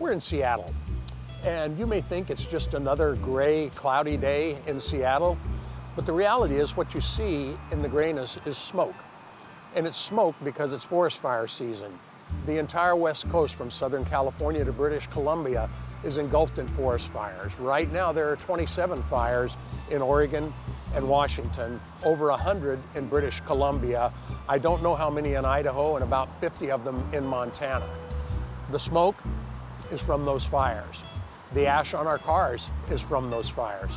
We're in Seattle, and you may think it's just another gray, cloudy day in Seattle, but the reality is what you see in the grayness is smoke. And it's smoke because it's forest fire season. The entire West Coast from Southern California to British Columbia is engulfed in forest fires. Right now there are 27 fires in Oregon and Washington, over 100 in British Columbia. I don't know how many in Idaho, and about 50 of them in Montana. The smoke is from those fires. The ash on our cars is from those fires.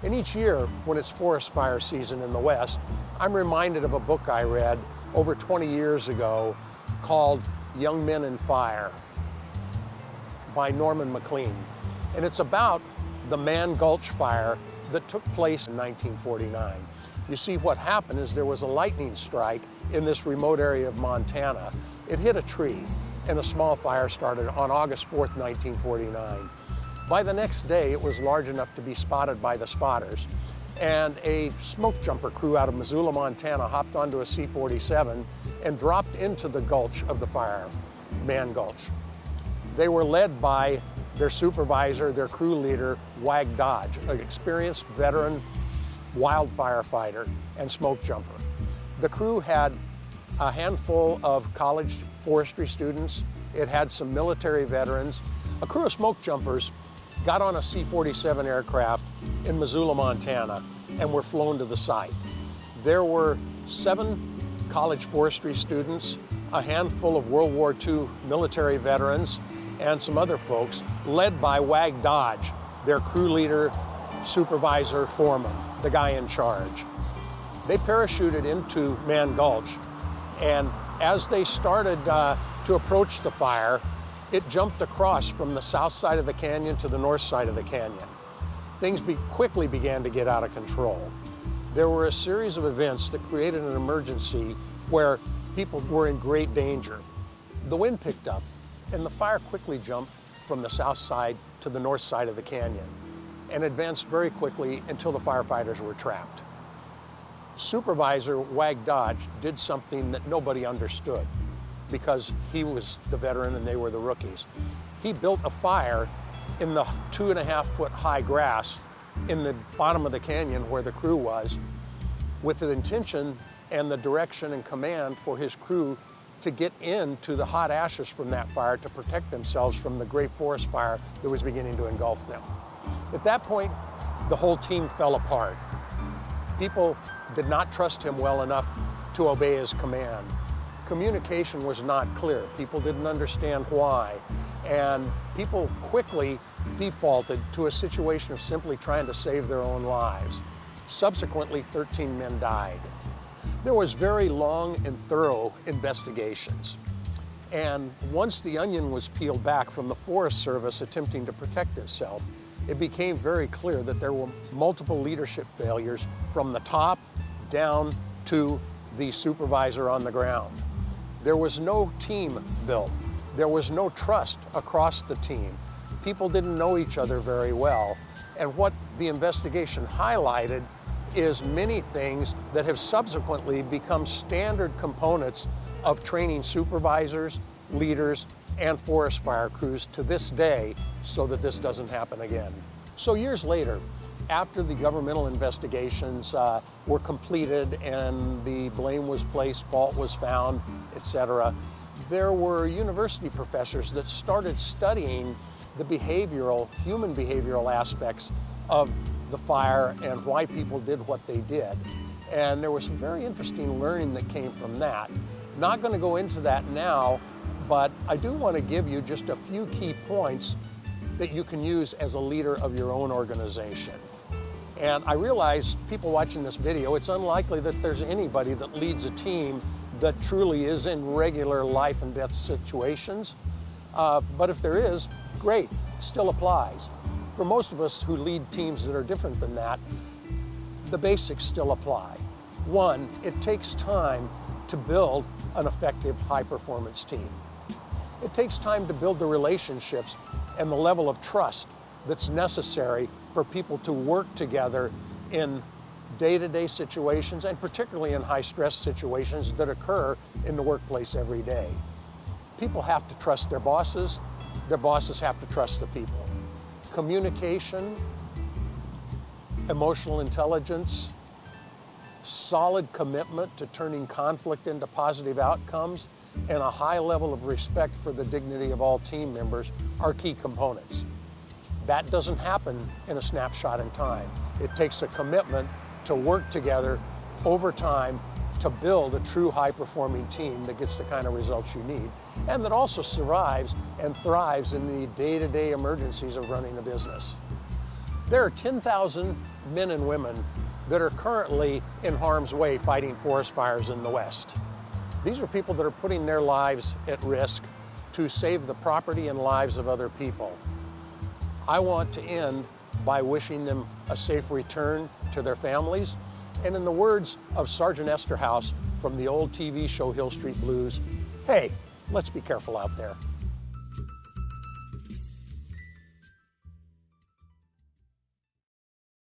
And each year, when it's forest fire season in the West, I'm reminded of a book I read over 20 years ago called Young Men in Fire by Norman Maclean. And it's about the Man Gulch fire that took place in 1949. You see, what happened is there was a lightning strike in this remote area of Montana. It hit a tree, and a small fire started on August 4th, 1949. By the next day, it was large enough to be spotted by the spotters, and a smoke jumper crew out of Missoula, Montana hopped onto a C-47 and dropped into the gulch of the fire, Man Gulch. They were led by their supervisor, their crew leader, Wag Dodge, an experienced veteran wildfire fighter and smoke jumper. The crew had a handful of college forestry students. It had some military veterans. A crew of smoke jumpers got on a C-47 aircraft in Missoula, Montana, and were flown to the site. There were 7 college forestry students, a handful of World War II military veterans, and some other folks, led by Wag Dodge, their crew leader, supervisor, foreman, the guy in charge. They parachuted into Man Gulch, and as they started to approach the fire, it jumped across from the south side of the canyon to the north side of the canyon. Things quickly began to get out of control. There were a series of events that created an emergency where people were in great danger. The wind picked up, and the fire quickly jumped from the south side to the north side of the canyon and advanced very quickly until the firefighters were trapped. Supervisor Wag Dodge did something that nobody understood because he was the veteran and they were the rookies. He built a fire in the 2.5-foot high grass in the bottom of the canyon where the crew was, with the intention and the direction and command for his crew to get into the hot ashes from that fire to protect themselves from the great forest fire that was beginning to engulf them. At that point, the whole team fell apart. People did not trust him well enough to obey his command. Communication was not clear. People didn't understand why. And people quickly defaulted to a situation of simply trying to save their own lives. Subsequently, 13 men died. There was very long and thorough investigations. And once the onion was peeled back from the Forest Service attempting to protect itself, it became very clear that there were multiple leadership failures from the top down to the supervisor on the ground. There was no team built. There was no trust across the team. People didn't know each other very well. And what the investigation highlighted is many things that have subsequently become standard components of training supervisors, leaders, and forest fire crews to this day so that this doesn't happen again. So years later, after the governmental investigations were completed and the blame was placed, fault was found, etc., there were university professors that started studying the human behavioral aspects of the fire and why people did what they did. And there was some very interesting learning that came from that. Not going to go into that now, but I do want to give you just a few key points that you can use as a leader of your own organization. And I realize, people watching this video, it's unlikely that there's anybody that leads a team that truly is in regular life and death situations. But if there is, great, still applies. For most of us who lead teams that are different than that, the basics still apply. One, it takes time to build an effective high-performance team. It takes time to build the relationships and the level of trust that's necessary for people to work together in day-to-day situations, and particularly in high-stress situations that occur in the workplace every day. People have to trust their bosses, their bosses have to trust the people. Communication, emotional intelligence, solid commitment to turning conflict into positive outcomes, and a high level of respect for the dignity of all team members are key components. That doesn't happen in a snapshot in time. It takes a commitment to work together over time to build a true high-performing team that gets the kind of results you need, and that also survives and thrives in the day-to-day emergencies of running a business. There are 10,000 men and women that are currently in harm's way fighting forest fires in the West. These are people that are putting their lives at risk to save the property and lives of other people. I want to end by wishing them a safe return to their families, and in the words of Sergeant Esterhaus from the old TV show Hill Street Blues, hey, let's be careful out there.